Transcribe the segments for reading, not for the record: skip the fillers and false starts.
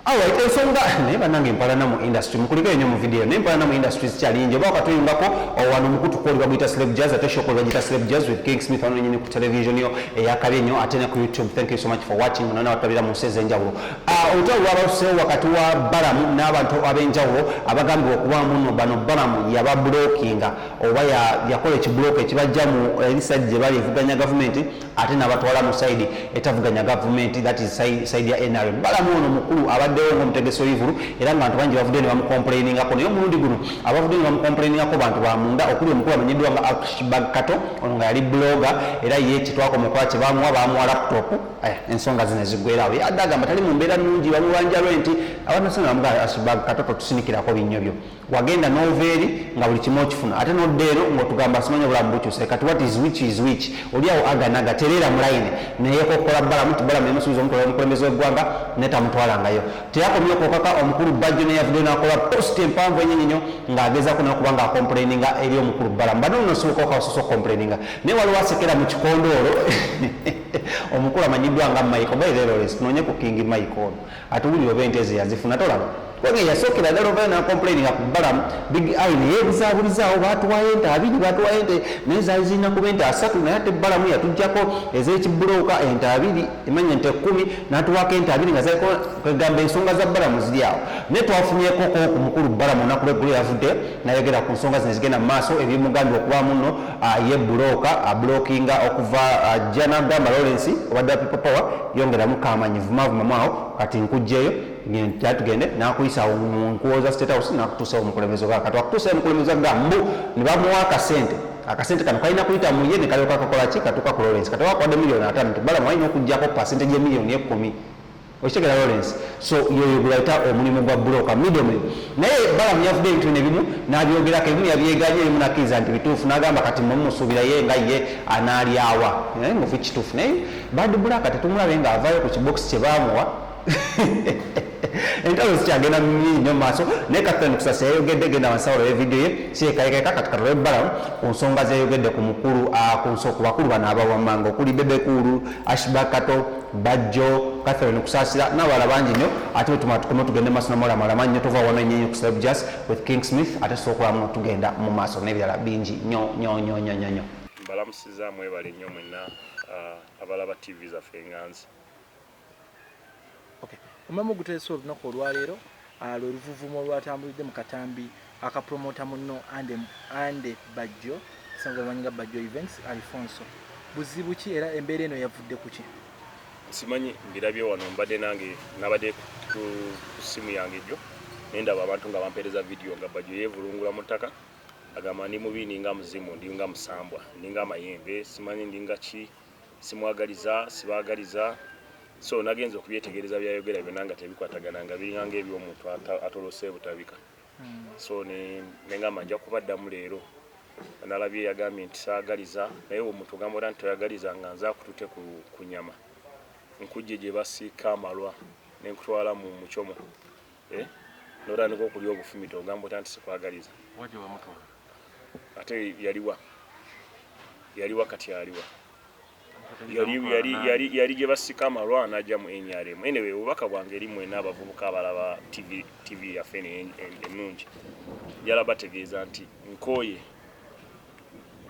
Alright, ensonga naye bannange mpalana mu industry mukuliko ennyo mu video naye mpalana mu industries kyalingi oba wakatuyungako wano mukutu kwoli baguyita Slave Jazz ate show kwoli baguyita Slave Jazz with King Smith wano nyini ku television yo eyakali ennyo ate ne ku YouTube. Thank you so much for watching nana watabira mu nseze enjawulo. Olutalo lwabaluseewo wakati wa Balamu n'abantu ab'enjawulo abagambibwa okuba muno bano Balamu yababulokinga oba yakola ekibulooka ekibajja mu eriside gye bali evuganya gavumenti ate n'abatwala mu side etavuganya gavumenti that is side ya NRM. Balamu ono mukulu abaddewo ng'omutegeso w'ivulu era nga bantu bangi bavudde ne bamukomplainingako naye omulundi guno abavudde ne bamukomplainingako bantu bamunda okuli omukulu amanyiddwa nga Ashbag Kato ono nga yali blogger era ye kitwakoma okuba kye bamuwa laptop ensonga zino eziggwerawo yadde agamba tali mu mbeera nnungi bamuwanjalwe nti abanasana bamugamba Ashbag Kato totusinikirako binnyo byo wagenda noveeri nga buli kimu okifuna ate nodda eno ng'otugamba simanya obulamu bukyuse kati what is which oliawo aganaga tereera mu layini neyeko okukola Balamu ti Balamu yamusuubiza omukulembeze w'eggwanga netamutwalangayo teyakomye okukaka omukulu Bajjo neyavuddeyo n'akola post empanvu ennyinyi ng'agezaako nakuba nga akomplaininga eri omukulu Balamu bano nno soboka okasosa okomplaininga naye waliwo asekera mu kikondoolo omukulu amanyiddwa nga Michael Bairerores tunoonye ku King Michael atuwulire oba ente ze yazifuna tolaba wenge yasookera ddala ovayo n'akomplaininga ku Balamu Big Eye naye ebizaabulizaawo baatuwayo ente 2 baatuwayo ente naye zaali zirina kuba ente 3 naye ate Balamu yatuggyako ez'ekibulooka ente 2 emanya ente 10 n'atuwaako ente 2 nga zaliko kwegamba ensonga za Balamu ziri awo naye twafunyeeko ku mukulu Balamu olunaku lw'eggulo yavudde nayogera ku nsonga zino zigenda mu maaso ebimugambibwa okubamu nno ye bulooka abulokinga okuva ajja n'agamba Lawrence obadde wa People Power yongeramu kamanyivu maavumamu kati nkugjeyo tugende nakuyisa nkuwoza State House nakutuusa omukulembeze ga kati wakutuusa omukulembeze ga mbu ne bamuwa akasente kano kalina kuyita mu ye ne kalyoka kakola ki katuuka ku Lawrence kati wakwadde miliyoni 5 nti Balamu alina okuggyako percentage y'emiliyoni 10 okitegera Lawrence so yoyo gulaita omulimu gwa bulooka middleman naye Balamu yavudde ebintu ebimu n'abyogerako ebimu yabyeganye ebimu nakkiriza nti bituufu n'agamba kati mumusuubira ye nga ye anaalyawa mufu kituufu naye Bad Black tetumulabe ng'avaayo ku kibokisi kye baamuwa entalo zikyagenda nnyo maaso naye Catherine Kusasa yayogedde genda wansawulo y'evidiyo ye sirekayekeka kati katole Balamu ku nsonga zeyayogedde ku mukulu ku bakulu bano abawamanga okuli Bebekulu Ashbag Kato Bajjo Catherine Kusasira n'abalala bangi nnyo ate tukoma tugende maaso namalamalama nnyo tova wano ennyo ku Slave Jazz with King Smith ate sookolamu tugenda mu maaso n'ebirala bingi nnyo mbalamusizaamu ebale nnyo mwenna abalaba TV zaffe enganzi. Omamu guteesa olunaku olwaleero lwe luvuvumo olwatambulidde mu katambi akapromota muno Ande Bajjo sanga banyiga Bajjo Events Alfonso buzibu ki era embeera eno yavudde ku ki? Simanyi mbirabye wano mbadde nange nabadde ku simu yange ejjo nendaba abantu nga bampeereza video nga Bajjo yeevulungula mu ttaka agamba ndi mubi ninga muzimu ndi nga musambwa ninga amayembe simanyi ndinga ki simwagaliza sibaagaliza so nagenza okubyetegereza byayogera byonna nga tebikwatagana nga biringanga eby'omuntu atolose butabika so nengamba nja kubaddamu leero nalabye yagambye nti saagaliza naye omuntu ogamba nti toyagaliza nga nze akutute ku nyama nkujje gye basiika amalwa nenkutwala mu mucomo notandika okulya obufumito ogamba nti sikwagaliza ate yaliwa kati aliwa yali gye basika amalwa n'ajja mu NRM. Anyway, obubaka bwange eri mwena abavubuka abalaba TV yaffe ennungi njala bategeeza nti nkooye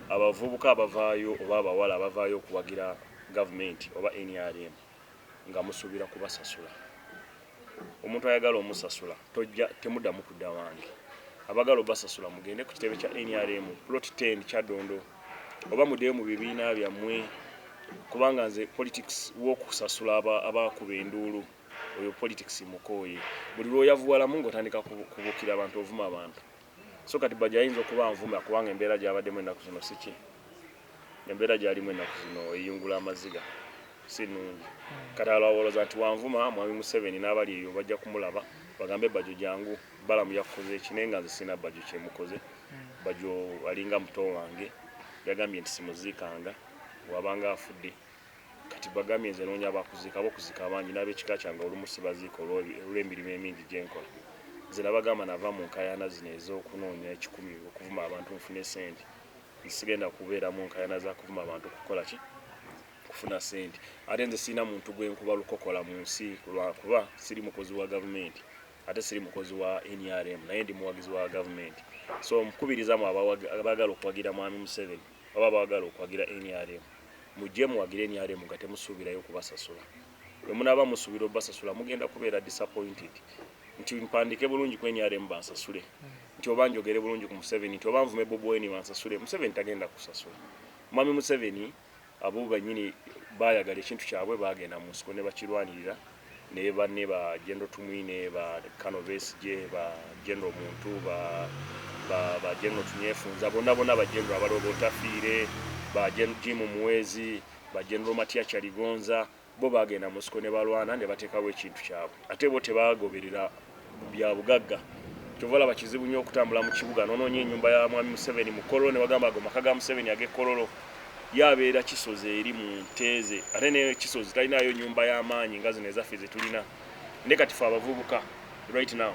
abavubuka abavaayo oba abawala abavaayo okuwagira gavumenti oba NRM nga musuubira kubasasula. Omuntu ayagala omusasula temuddamu kudda wange. Abagala obasasula mugende ku kitebe kya NRM plot 10 Kyadondo oba muddeyo mu bibiina byammwe kubanga nze politics w'okusasula abakuba enduulu oyo politics mukooye buli lw'oyavuwalamu ng'otandika kubukira abantu ovuma abantu so kati Bajjo ayinza okuba nvuma kubanga embeera gy'abaddemu ennaku zino si ki embeera gy'alimu ennaku zino eyungula amaziga si nnungi kati alowooza nti wanvuma Mwami Museveni n'abali eyo bajja kumulaba bagambe Bajjo jangu Balamu yakoze eki naye nga nze sina Bajjo kyemukoze Bajjo alinga muto wange yagambye nti simuziikanga wabanga afudde kati bagambye nze noonya abakuzika abangi n'ab'ekika kyange olumu sibaziika olw'emirimu emingi gye nkola nze nabagamba nava mu nkayana zino ez'okunoonya 10 okuvuma abantu nfune sente nsigenda kubeera mu nkayana za kuvuma abantu kukola ki kufuna sente ate nze sina muntu gwe nkuba lukokola mu nsi kuba siri mukozi wa government ate siri mukozi wa NRM naye ndi muwagizi wa government so mukubiriza mu abagala okwagira mwami Museveni aba abagala okwagira NRM mujje muwagire NRM nga temusuubirayo kubasasula bwe munaba musuubira obasasula mugenda kubeera disappointed nti mpandike bulungi ku NRM bansasule nti oba njogere bulungi ku Museveni nti oba nvume Bobi Wine bansasule Museveni tagenda kusasula mwami Museveni abo banyini bayagala ekintu kyabwe bagenda mu nsiko ne bakirwanirira ne banne ba General Tumwine ba Kano Besigye ba General Muntu ba General Tunyefunza bonna ba General abalobo tafiire ba General Jim Muwezi ba General Matia Chaligonza bo bagenda mu nsiko ne balwana ne batekawo ekintu kyabwe ate bo tebagoberera bya bugagga tovola bakizibu nnyo okutambula mu kibuga nonoonye ennyumba ya mwami Museveni mu Kololo ne bagamba ago maka ga Museveni ag'ekololo yabeera kisozi eri mu Nteeze ate ne kisozi talinayo nyumba y'amaanyi nga zino ezaffe ze tulina ne kati ffe abavubuka right now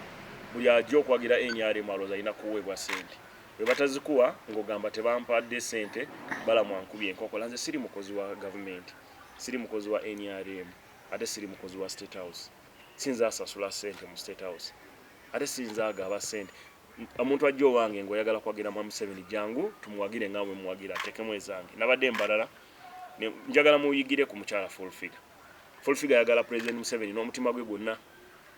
buli ajja okwagira NRM alooza alina kuweebwa sente bwe batazikuwa ng'ogamba tebampadde sente balamwankubye enkoko lanze siri mukozi wa gavumenti siri mukozi wa NRM ate siri mukozi wa State House sinza asasula sente mu State House ate sinza agaba sente omuntu ajjo wange ngoyagala kwagira mwami Museveni jangu tumuwagire ngawe muwagira tekemu ezange nabadde mbalala njagala muyigire ku mukyala full figure yagala president Museveni n'omutima gwe gwonna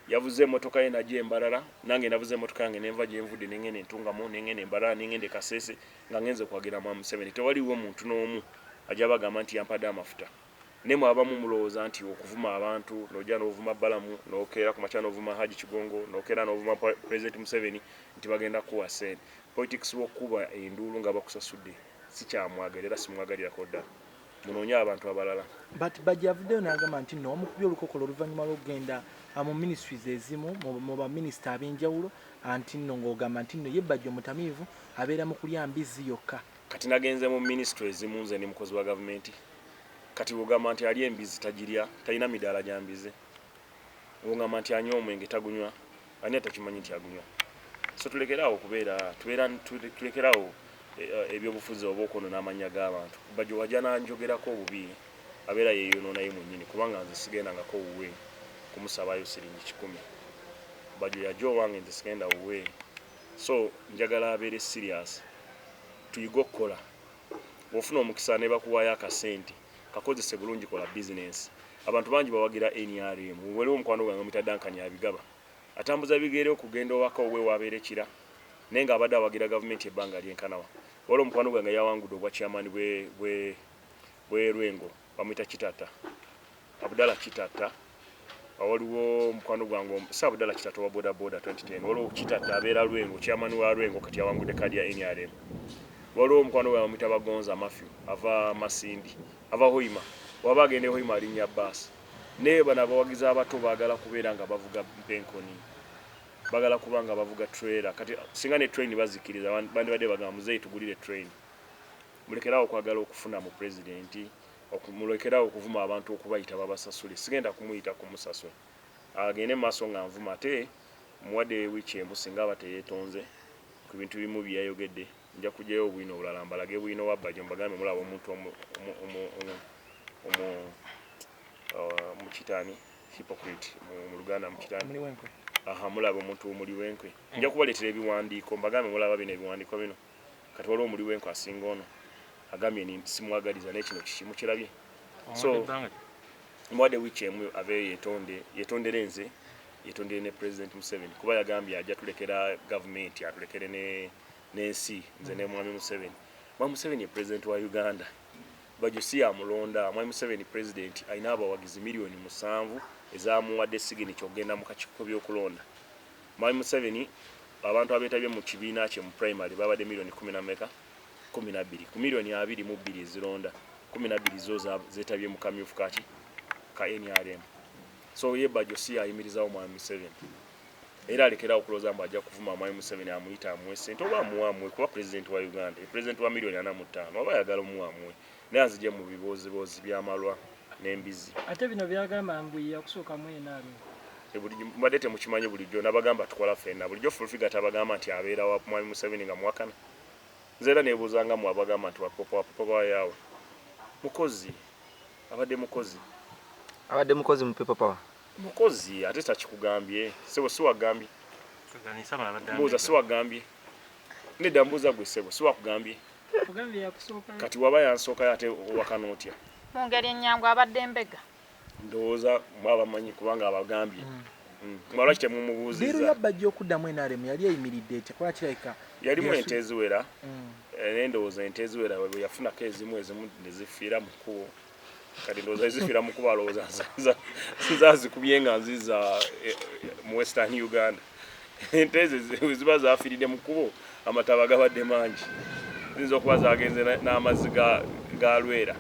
yavuze emotoka ye najje mbalala nange navuze emotoka yange nenva gye mvudde nengene ntungamo nengene mbalala nengende kasese nga ngenze kwagira mwami Museveni tewaliwo muntu n'omu ajabagamba nti yampadde amafuta nemu abamu mulowooza nti okuvuma abantu nojja n'ovuma Balamu n'okeera ku makyano ovuma Haji Kigongo n'okeera n'ovuma President Museveni nti bagenda kuwa sente politics w'okuba enduulu nga bakusasudde si kyamwagalira simwagalira kodda munoonye abantu abalala but bajavuddeyo n'agamba nti nno omukubye olukokolo oluvannyuma lw'okugenda mu ministries ezimu mu baminisita ab'enjawulo anti nno ng'ogamba nti nno ye Bajjo mutamiivu abeera mu kulya mbizzi yokka kati nagenze mu ministry ezimu nze ni mukozi wa gavumenti kati ugamba nti ali embizi tagirya talina midaala gya mbizi ugamba nti anywa omwenge tagunywa ani atakimanyi nti agunywa so tulekeraawo tulekeraawo ebyobufuzi oba okono n'amanya g'abantu Bajjo wajja nanjogerako obubi abeera yeeyonoona ye mwennyini kubanga nze sigendangako wuwe kumusabaayo siringi 10 Bajjo yajja owange nze sigenda wuwe so njagala abeere serious tuyiga okukola bw'ofuna omukisa ne bakuwaayo akasente kakozese bulungi kola business abantu bangi bawagira NRM waliwo omukwano gwange mutadankanya abigaba atambuza bigere okugenda owaka owe wabeere kira nenga abadde awagira gavumenti ebbanga lyenkanawa waliwo omukwano gwange yawangudde obwa chairman bwe Lwengo bamuyita Kitata Abdala Kitata waliwo omukwano gwange Abdala Kitata wa boda 2010 waliwo Kitata abeera Lwengo chairman wa Lwengo kati yawangudde kadi ya NRM waliwo omukwano gwange bamuyita Bagonza Matthew ava Masindi ava Hoima waba agende Hoima alinya bus ne bana bawagiza abato bagala kubeera nga bavuga mpenkoni bagala kubanga bavuga trailer kati singa ne train bazikiriza bandi bade bagamba muzeyi tugulire train mulekerawo kwagala okufuna mu president okumulekerawo okuvuma abantu okubayita babasasule sigenda kumuyita kumusasule agende maso nga nvuma ate muwade wichi emusinga abateyetonze ku bintu bimu byayogedde nja kujeyo obwino bulala mbalage bwino wa Bajjo mbagambe mulabo omuntu mukitani hypocrite mu Luganda mukitani mulabo omuntu omuli wenkwe nja kubaleetera ebiwandiiko mbagambe mulaba bino ebiwandiiko bino kati waliwo omuli wenkwe asinga ono agambye ni simwagaliza n'ekino kikimu kirabye so mwade wiiki emu abe yetondere nze yetondere ne President Museveni kuba yagambye ajja tulekera gavumenti atulekere n'ensi nze ne mwami Museveni mwami Museveni ye president wa Uganda Bajjo si amulonda mwami Museveni president alina abawagizi miliyoni 7 ezamuwadde sigini kyogenda mu kakiiko by'okulonda mwami Museveni abantu abeetabye mu kibiina kye mu primary babadde miliyoni 12 ku miliyoni 22 ezilonda 12 zo zeetabye mu kamyufu kaki ka NRM so ye Bajjo si ayimirizawo mwami Museveni era alekera okuloza mbu ajja kuvuma mwami Museveni amuyita amuwe sente oba amuwamwe kuba president wa Uganda president wa miliyoni 45 oba yagala omuwamwe naye azije mu biboozi by'amalwa n'embizi ate bino byagamba mbu yakusooka mu NRM mbadde temukimanyi bulijjo nabagamba tukola ffenna bulijjo full figure tabagamba nti abeera wa mwami Museveni nga muwakana nze era neebuuzanga mu abagamba nti wapopa yawe mukozi abadde mukozi mu paper power mukozi ate takikugambye sebo siwagambye mbuuza siwagambye nedda mbuuza gwe sebo siwakugambye Kugambye yakusooka kati waba yansooka ate wakana otya mu ngeri ennyangu abadde mbega ndowooza mwaba manyi kubanga abagambye mwalwaki Liiru temumubuuzizza yabbajja okuddamu NRM yali eyimiridde etya kola kirabika yalimu ente eziwera n'endowooza ente eziwera bwe yafunako ezimu ne zifiira mu kkubo kati ndowooza ezifiira mu kkubo alowooza zazikubye nga nziza mu western Uganda ente ezo ziba zafiiridde mu kkubo amataba gabadde mangi ziyinza okuba zagenze n'amazzi ga Lwera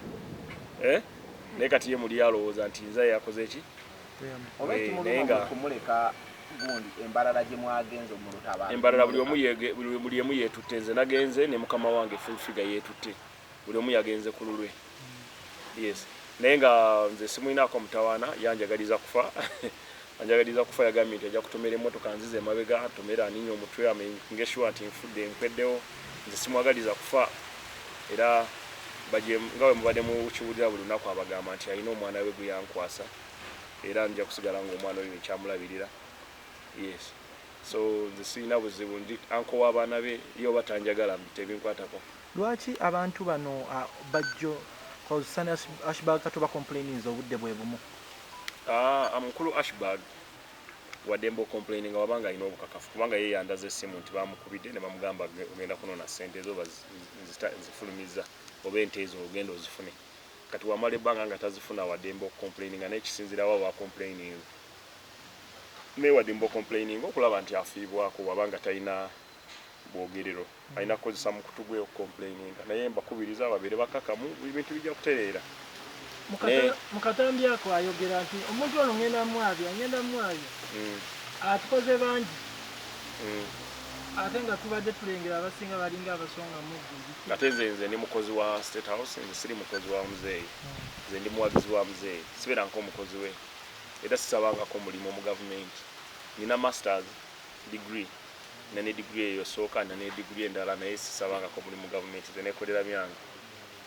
naye kati ye muli alowooza nti nza yakoze ki oba ekimuluma kumuleka gundi embalala gye mwagenze mu lutaba embalala buli emu yeetutte nze nagenze ne mukama wange full figure yeetutte buli omu yagenze ku lulwe yes naye nga nze simulinaako mutawaana yanjagaliza kufa anjagaliza kufa yagambye nti ajja kutomera emmotoka nzize emabega atomera aninya omutwe amenye sure nti nfudde nkweddewo nze simwagaliza kufa era nga bwe mubadde mukiwulira buli lunaku abagamba nti alina omwana we gwe yankwasa era nja kusigala ng'omwana oyo nkyamulabirira yes so nze sirina buzibu ndi anko w'abaana be yo batanjagala tebinkwatako lwaki abantu bano bajjo kozesana Ashbag katoba complaining obudde bwe bumu amukulu Ashbag wadde mbo complaining wabanga alina obukakafu kubanga ye yandaze essimu nti bamukubidde ne bamugamba ogenda kunona ssente ezo zifulumiza oba ente ezo ogenda ozifune kati wamala ebbanga nga tazifuna wadde mbo complaining n'ekisinzirawo wa complaining ne wadde mbo complaining okulaba nti afiibwako wabanga talina bwogerero alina kukozesa mukutu gwe complaining naye mbakubiriza ababeere bakakamu ebintu bijja kutereera mukatambi ako ayogera nti omuntu ono ngenda mwabya atukoze bangi ate nga tubadde tulengera abasinga balinga abasonga mugguzi ate nze ndi mukozi wa State House nze siri mukozi wa muzeeyi nze ndi muwagizi wa muzeeyi sibeera nk'omukozi we era sisabangako mulimu mu gavumenti nina masters degree na ne degree eyo sooka na ne degree endala naye sisabangako mulimu mu gavumenti nze neekolera byange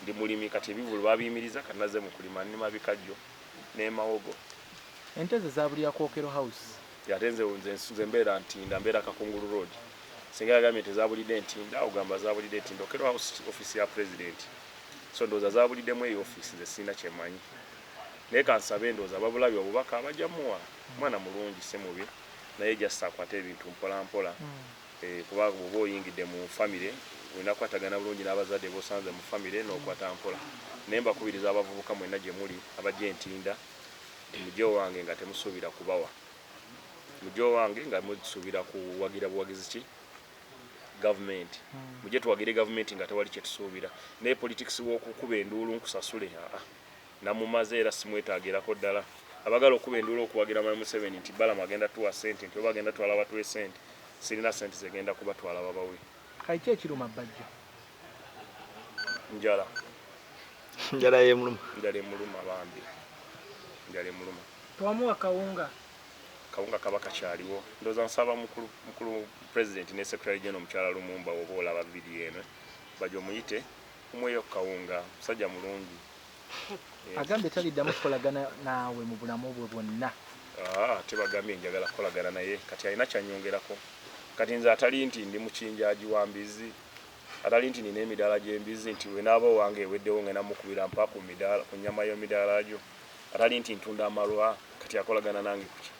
ndi mulimi kati ebivulu babiyimiriza kati naze mu kulima nnima bikajjo n'emawogo ente ze zabulira Kwokero House ate nze mbeera Ntinda mbeera Kakungulu Road singa yagambye tezabulidde Ntinda ogamba zabulidde Ntinda Kwokero House office ya president so ndowooza zabuliddemu eyo office nze sirina kyemanyi naye kansabe ndowooza babulabye obubaka abajja muwa mwana mulungi si mubi naye just akwate ebintu mpola mpola kuba bw'oba oyingidde mu famire olina kukwatagana bulungi n'abazadde b'osanze mu famire n'okwata mpola naye mbakubiriza abavubuka mwenna gye muli abajja Ntinda mujjo wange nga temusuubira kubawa mujjo wange nga musuubira kuwagira buwagizi ki gavumenti mujje tuwagire gavumenti nga tewali kyetusuubira naye politics w'okukuba enduulu nkusasule namumaze era simwetaagirako ddala abagala okuba enduulu okuwagira Mwami Museveni nti Balamu agenda tuwa sente nti oba agenda twala batuwe sente sirina sente zegenda kubatwala babawe kiki ekiruma bajjo njala y'emuluma bambi njala emuluma twamuwa kawunga kaba kakyaliwo ndowooza nsaba mukulu president ne secretary general mukyala Lumumba oba olaba vidiyo eno bajja omuyite kumweyo kawunga musajja mulungi agambye taliddamu kukolagana naawe mu bulamu bwe bwonna tebagambye njagala kukolagana naye kati alina kyanyongerako kati nze atali nti ndi mukinjaji wa mbizi atali nti nina emidaala gy'embizi nti we naaba wange eweddewo ngenda mukubira mpa ku nnyama y'emidaala gyo atali nti ntunda amalwa kati akolagana nange kuki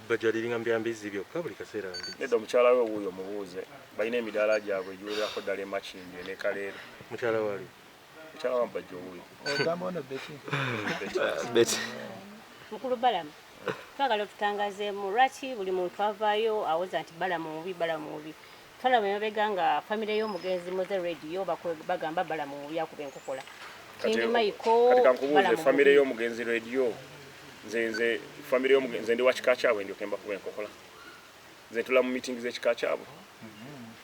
bajaliringa mbyambizi byokka buli kaseera nedda mukyala we wuuyo mubuuze balina emidaala gyabwe egiwererako ddala emakindi ne kaleero mukyala wali mukyala wa bajja owuuyo ogamba ono beti mukulu Balamu twagala tutangazeemu lwaki buli muntu avaayo awoza nti Balamu mubi twalaba emabega nga famire y'omugenzi Moze Radio bagamba Balamu mubi akuba enkokola King Michael kati kankubuuze famire y'omugenzi radio nze famire y'omugenzi ndi wa kika kyabwe ndi okemba kuba enkokola nze tula mu meeting z'ekika kyabwe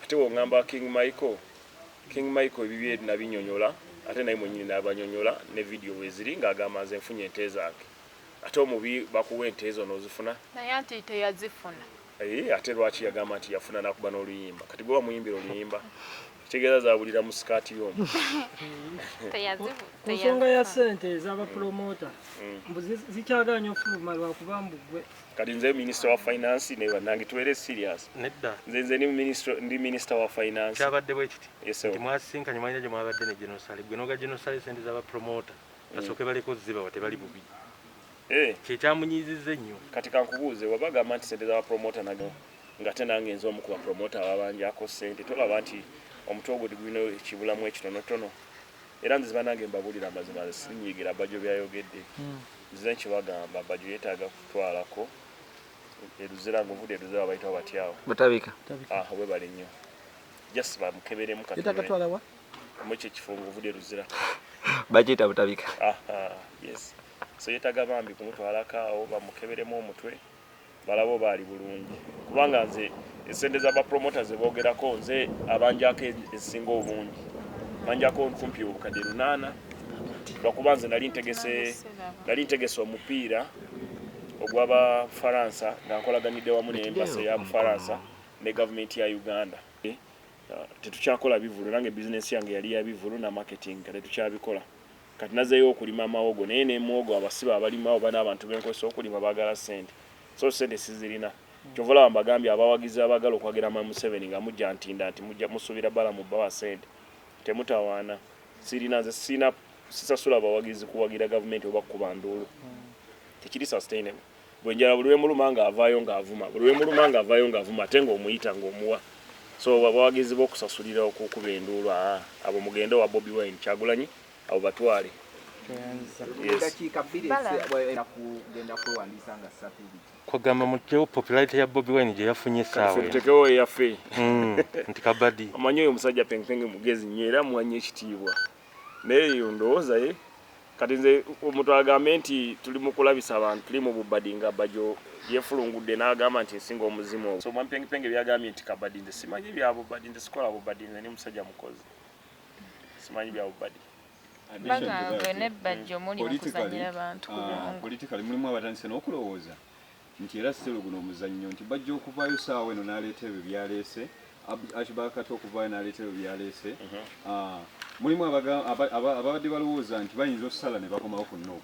ate wongamba King Michael ebibye nabinyonyola ate naye mwenyini n'abanyonyola ne video weziri ng'agamba nze nfunye ente zaake ate omubi bakuwa ente ezo n'ozifuna naye anti teyazifuna ate lwaki yagamba nti yafuna nakuba n'oluyimba kati gwe bamuyimbira oluyimba kitegeeza zabulira mu sikaati y'omu ku nsonga ya ssente ez'abapromota mbu zikyaganya ofuluma lwakuba mbugwe kati nze minisita wa finance ne bannange tubeere serious nedda nze ndi minisita wa finance kyabadde bwe kiti Yes, nti mwasinkanye mwanya gye mwabadde ne genosale gwe noga genosale sente z'abapromota basooke baleko zibawa tebali bubi kyekyamunyiizizza ennyo kati kankubuuze wabagamba nti sente z'abapromota nago nga te nange nze omu ku bapromota ababanjako sente tolaba nti omutwe ogwo gulina ekibulamu ekitonotono era nze ziba nange mbabuulira amazima sinyiigira bajjo byayogedde nze nkibagamba bajjo yeetaaga kutwalako eruzira nguvudde eruzira bayitawo batyawo butabika bwe bali nnyo just bamukeberemu yetagatwalawa mu ekyo ekifungo ovudde eruzira bagiyita butabika yes so yeetaaga bambi kumutwalako awo bamukeberemu omutwe balabo baali bulungi kubanga nze esente z'abapromota ze boogerako nze abanjako ezisinga obungi banjako kumpi obukadde 8 lwakuba nze nali ntegese omupiira ogw'abafaransa nga nkolaganidde wamu n'embasa ya Bufaransa ne gavumenti ya Uganda tetukyakola bivulu nange bizinesi yange yali ya bivulu na marketing kati tukyabikola kati nazeeyo okulima amawogo naye n'emwogo abasiba abalima oba n'abantu benkozesa okulima baagala sente so sente sizirina kyova olaba mbagambye abawagizi abagala okwagera mu Museveni nga mujja ntinda nti mujja musuubira bbala mu bbawa sente temutawaana sirina nze sisasula abawagizi kuwagira gavumenti oba kukuba nduulu tekiri sustainable bwenjala buli wemuluma nga avaayo ng'avuma ate ng'omuyita ng'omuwa so abawagizi b'okusasulira okukuba enduulu abo mugende wa Bobi Wine Kyagulanyi abo batwale dakiika 2 kugenda kwewandiisa nga 3 kwagamba mutyewo popularity ya Bobi Wine gye yafunye essaawa tutekewo eyaffe nti kabadi omanyi oyo omusajja pengpenge mugezi nnyo era muwanye ekitiibwa naye yo ndowooza ye kati nze omuntu agambe nti tuli mu kulabisa abantu tuli mu bubadi nga Bajjo yefulungudde n'agamba nti nsinga omuzimu ogwo so pengpenge byagambye nti kabadi nze simanyi bya bubadi nze sikola bubadi nze ni musajja mukozi simanyi bya bubadi bagambwe ne Bajjo muli mu kuzannyira bantu ku bwongo politikali mulimu abatandise n'okulowooza nti era sitero guno omuzannyo nti bajja okuvaayo saawa eno n'aleeta ebyo byaleese akibakati okuvaayo n'aleeta ebyo byaleese mulimu ababadde balowooza nti bayinza okusala ne bakomawo ku no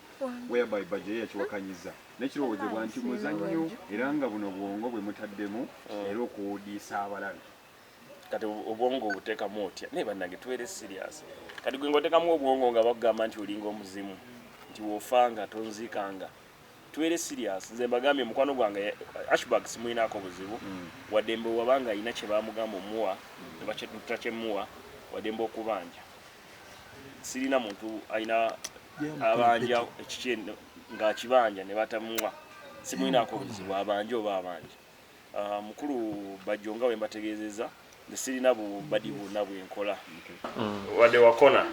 whereby Bajjo ye yakiwakanyiza nekirowoozebwa nti muzannyo era nga buno bwongo bwe mutaddemu era okuwudiisa abalabe kati obwongo obuteekamu otya naye bannange tubeere serious kati gwe ng'oteekamu obwongo nga bakugamba nti olinga omuzimu nti wofanga tonziikanga tubeere serious nze mbagambye mukwano gwange Ashbag simuyinaako buzibu wadde mbe wabanga alina kye baamugamba omuwa nebakyemuwa wadde mbe okubanja sirina muntu alina abanja ekikye ng'akibanja ne batamuwa simuyinaako buzibu abanje oba abanje mukulu Bajjo nga bwe mbategeezezza sirina bubadi bwonna bwenkola wadde wakona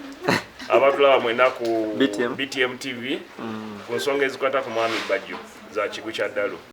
abatulaba mwena ku BTM TV ku nsonga ezikwata ku mwami Bajjo za kigu kya ddalo